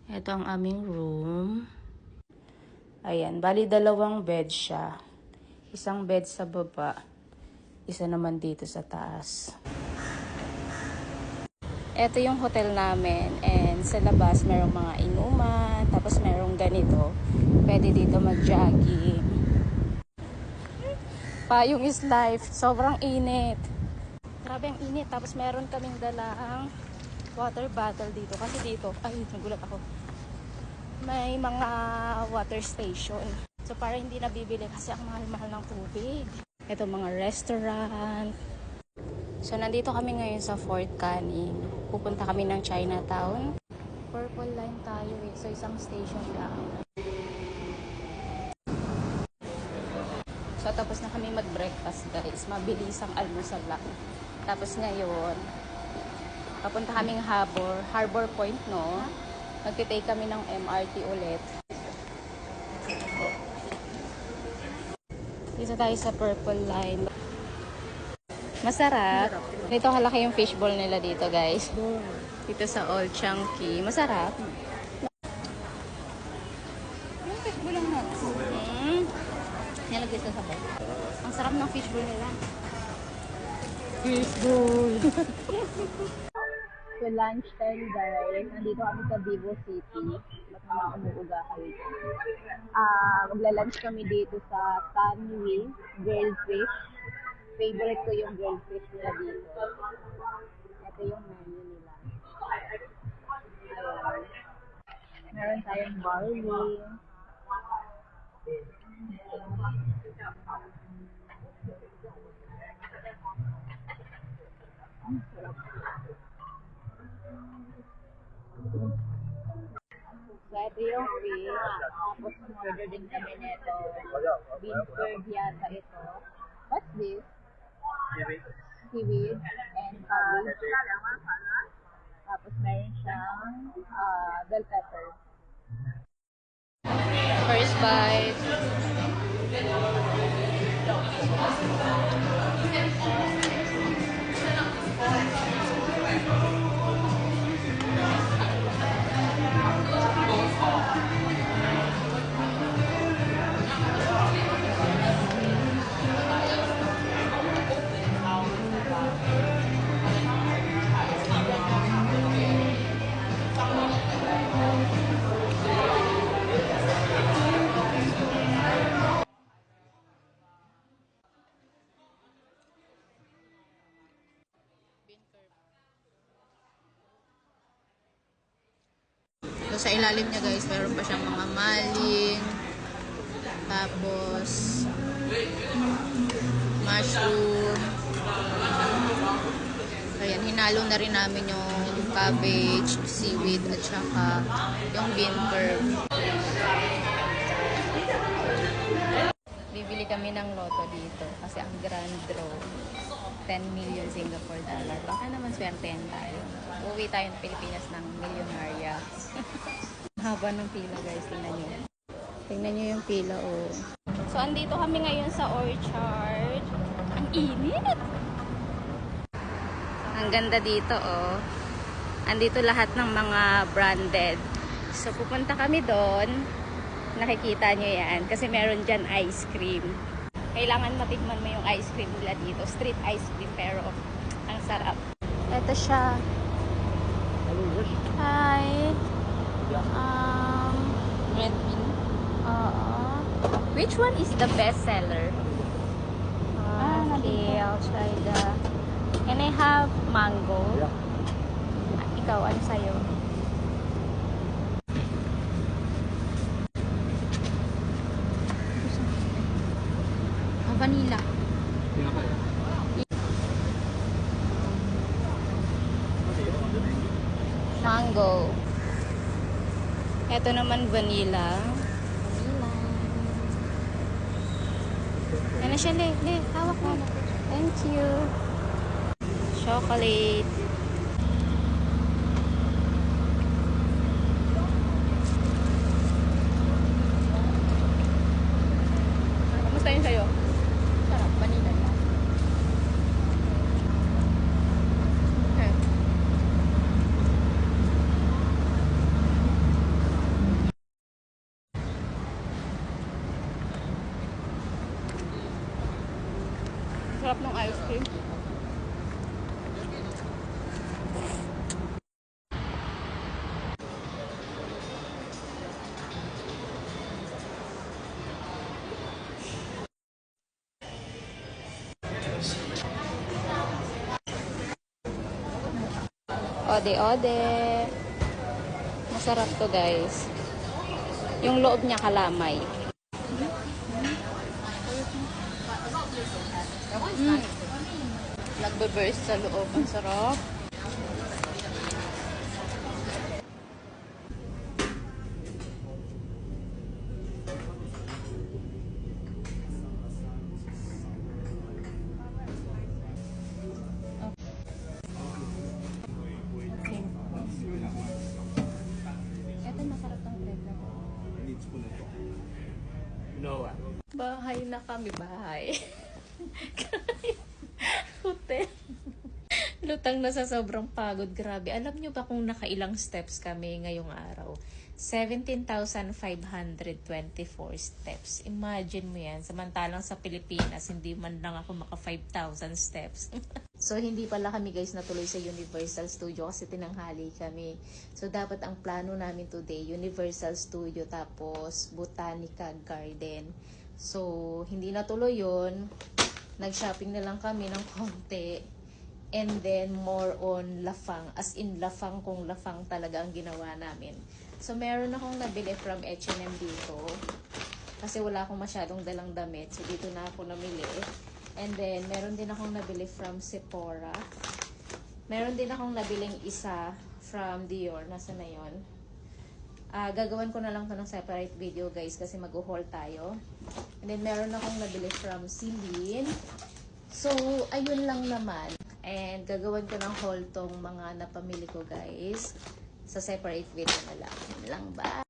Ito ang aming room. Ayan, bali dalawang bed siya. Isang bed sa baba, isa naman dito sa taas. Ito yung hotel namin, and sa labas merong mga inuman, tapos merong ganito. Pwede dito mag-jogging. Payong is life, sobrang init. Grabe ang init, tapos meron kaming dalang water bottle dito. Kasi dito, ay nagulat ako, may mga water station. So para hindi nabibili kasi ang mahal-mahal ng tubig. Ito mga restaurant. So nandito kami ngayon sa Fort Canning. Pupunta kami ng Chinatown. Purple line tayo eh. So isang station lang. So tapos na kami mag-breakfast guys. Mabilis ang almusal lang. Tapos ngayon, papunta kaming Harbor Point, no? Magte-take kami ng MRT ulit. Dito tayo sa Purple Line. Masarap. Dito kalaki yung fishball nila dito, guys. Dito sa Old Chunky. Masarap. Yung fishball lang natin. Nilagay sa sabay. Ang sarap ng fishball nila. Fishball! So lunch time guys, nandito kami sa Vivo City. Ba't naman umuuga kayo? Magla-lunch kami dito sa Tanwi Grilled Fish. Favorite ko yung grilled fish nila dito. Ito yung menu nila. Ayan. Meron tayong barley. So, ito yung fish. Tapos, order din kami nito. Bean curd yata ito. What's this? Seaweed and cabbage. Tapos, meron siyang bell pepper. First bite. So, sa ilalim niya guys, meron pa siyang mga maling, tapos mushroom. Ayan, hinalo na rin namin yung cabbage, seaweed, at saka yung bean curd. Bibili kami ng loto dito kasi ang grand draw 10 million Singapore dollar. Baka naman swertehan tayo. Uwi tayo ng Pilipinas ng milyonarya. Haba ng pila guys, tingnan nyo. Tingnan nyo yung pila, oh. So, andito kami ngayon sa Orchard. Ang init! Ang ganda dito, oh. Andito lahat ng mga branded. So, pupunta kami doon. Nakikita nyo yan. Kasi meron dyan ice cream. Kailangan matikman mo yung ice cream nila dito. Street ice cream, pero ang sarap. Ito siya. Hi. Red bean. Which one is the best seller? Okay, I'll try the... Can I have mango? Yeah. Ikaw, ano sa'yo? Vanilla. Mango. Ito naman vanilla. Ano siya, Le? Hawak mo. Thank you. Chocolate. Kamusta yun sa'yo? Sarap, vanilla lang. Okay. Ode-ode. Masarap to, guys. Yung loob niya kalamay. Nagbe-burst sa loob. Ang sarap. Ito masarap tong bread na to. Noah. Bahay na kami, bahay. Hotel. Lutang na sa sobrang pagod. Grabe. Alam nyo ba kung nakailang steps kami ngayong araw? 17,524 steps. Imagine mo yan. Samantalang sa Pilipinas, hindi man lang ako maka 5,000 steps. So, hindi pala kami guys natuloy sa Universal Studio kasi tinanghali kami. So, dapat ang plano namin today, Universal Studio tapos Botanica Garden. So, hindi natuloy yun. Nag-shopping na lang kami ng konti. And then, more on lafang. As in, lafang kung lafang talaga ang ginawa namin. So, meron akong nabili from H&M dito. Kasi wala akong masyadong dalang damit. So, dito na ako namili. And then, meron din akong nabili from Sephora. Meron din akong nabiling isa from Dior. Nasa na yun? Gagawan ko na lang to ng separate video, guys. Kasi mag-haul tayo. And then, meron akong nabili from Celine. So, ayun lang naman. And gagawin ko ng haul tong mga napamili ko, guys. Sa separate video na lang. Yun lang ba?